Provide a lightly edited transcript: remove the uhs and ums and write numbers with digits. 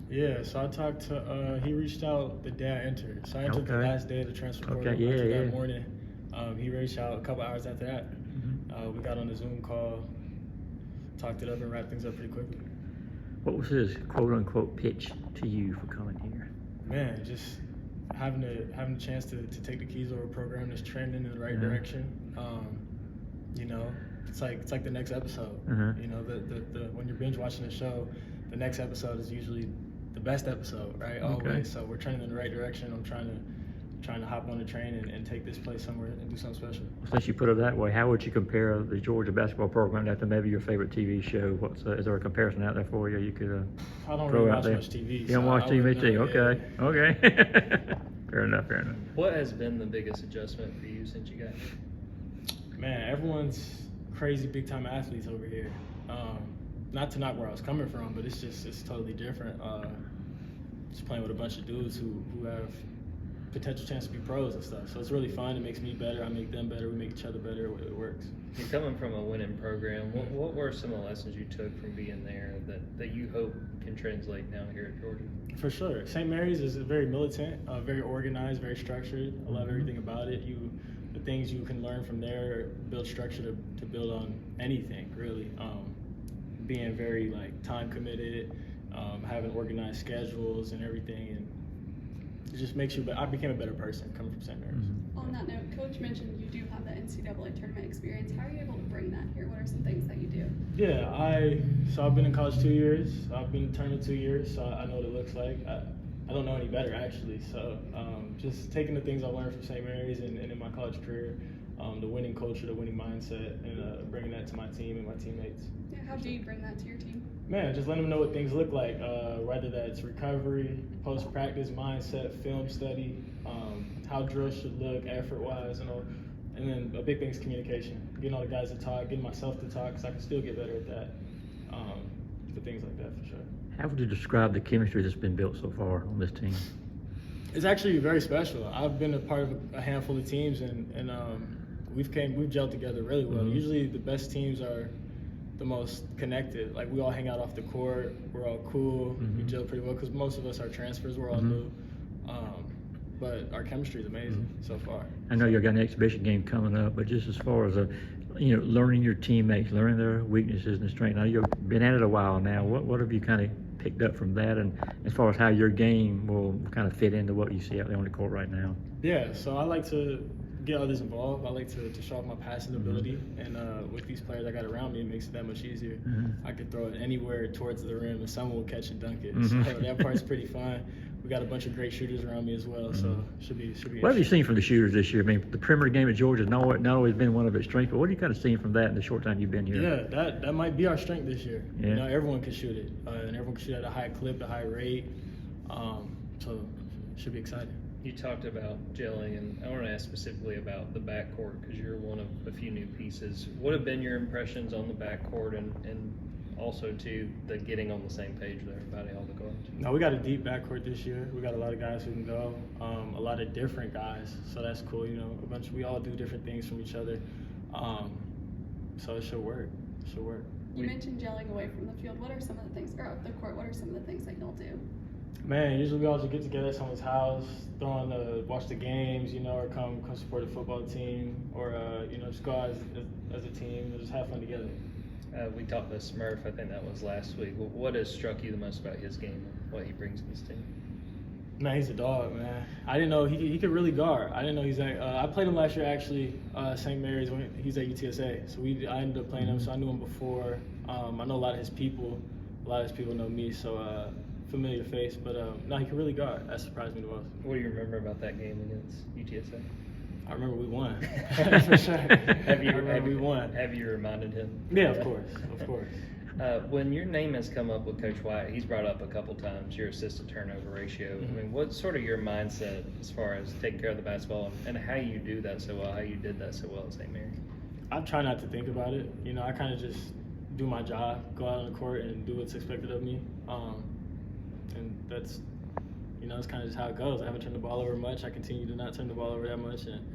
Yeah, so I talked to, he reached out the day I entered. So I entered the Okay. last day of the transfer portal. Okay, I entered yeah. that morning. He reached out a couple hours after that. We got on a Zoom call, talked it up, and wrapped things up pretty quickly. What was his quote-unquote pitch to you for coming here? Man, just having a chance to take the keys over a program that's trending in the right direction. You know, it's like the next episode. You know, the when you're binge watching a show, the next episode is usually the best episode, right? Okay. Always. So we're trending in the right direction. I'm trying to hop on the train and take this place somewhere and do something special. Since you put it that way, how would you compare the Georgia basketball program to maybe your favorite TV show? Is there a comparison out there for you? You could I don't throw really out watch there. much TV. You don't so watch I TV, wouldn't too? know, Okay, yeah. okay. Fair enough. What has been the biggest adjustment for you since you got here? Man, everyone's crazy big time athletes over here. Not to knock where I was coming from, but it's totally different. Just playing with a bunch of dudes who have potential chance to be pros and stuff. So it's really fun. It makes me better. I make them better. We make each other better. It works. You're coming from a winning program. What were some of the lessons you took from being there that you hope can translate now here at Georgia? For sure. St. Mary's is very militant, very organized, very structured. I love everything about it. The things you can learn from there build structure to build on anything, really. Being very time committed, having organized schedules and everything, and it just makes you. But I became a better person coming from St. Mary's. On that note, Coach mentioned you do have the NCAA tournament experience. How are you able to bring that here? What are some things that you do? Yeah, I've been in college 2 years. I've been in tournament 2 years, so I know what it looks like. I don't know any better actually. So just taking the things I learned from St. Mary's and in my college career, the winning culture, the winning mindset, and bringing that to my team and my teammates. Yeah, how do you bring that to your team? Man, just letting them know what things look like, whether that's recovery, post-practice mindset, film study, how drills should look effort-wise, and then a big thing is communication. Getting all the guys to talk, getting myself to talk, because I can still get better at that. For things like that, for sure. How would you describe the chemistry that's been built so far on this team? It's actually very special. I've been a part of a handful of teams, and we've gelled together really well. Usually the best teams are the most connected. Like, we all hang out off the court, we're all cool, we gel pretty well because most of us are transfers, we're all new. But our chemistry is amazing so far. I know you've got an exhibition game coming up, but just as far as learning your teammates, learning their weaknesses and their strengths. Now you've been at it a while now. What have you kind of picked up from that, and as far as how your game will kind of fit into what you see out there on the court right now? Yeah, so I like to get others involved. I like to show off my passing ability, and with these players I got around me, it makes it that much easier. I could throw it anywhere towards the rim, and someone will catch and dunk it. So that part's pretty fun. We got a bunch of great shooters around me as well, so should be. What have you seen from the shooters this year? I mean, the perimeter game at Georgia has not always been one of its strengths, but what have you kind of seen from that in the short time you've been here? Yeah, that might be our strength this year. Yeah. You know, everyone can shoot it, and everyone can shoot at a high clip, a high rate. So it should be exciting. You talked about gelling, and I want to ask specifically about the backcourt because you're one of a few new pieces. What have been your impressions on the backcourt, and also too the getting on the same page with everybody, all the guards? No, we got a deep backcourt this year. We got a lot of guys who can go, a lot of different guys, so that's cool. You know, we all do different things from each other, so it should work. It should work. You mentioned gelling away from the field. What are some of the things, or off the court, what are some of the things that y'all do? Man, usually we all just get together at someone's house, watch the games, you know, or come support a football team, or just go out as a team and just have fun together. We talked to Smurf, I think that was last week. What has struck you the most about his game and what he brings to this team? Man, he's a dog, man. I didn't know he could really guard. I didn't know he's like, I played him last year actually, St. Mary's, when he's at UTSA. So I ended up playing him, so I knew him before. I know a lot of his people. A lot of his people know me, so familiar face. But no, he can really guard. That surprised me the most. What do you remember about that game against UTSA? I remember we won. For sure. We won. Have you reminded him? Yeah, of course. When your name has come up with Coach White, he's brought up a couple times your assist to turnover ratio. I mean, what's sort of your mindset as far as taking care of the basketball and how you do that so well, how you did that so well at St. Mary's? I try not to think about it. You know, I kind of just do my job, go out on the court and do what's expected of me. And that's kind of just how it goes. I haven't turned the ball over much. I continue to not turn the ball over that much. And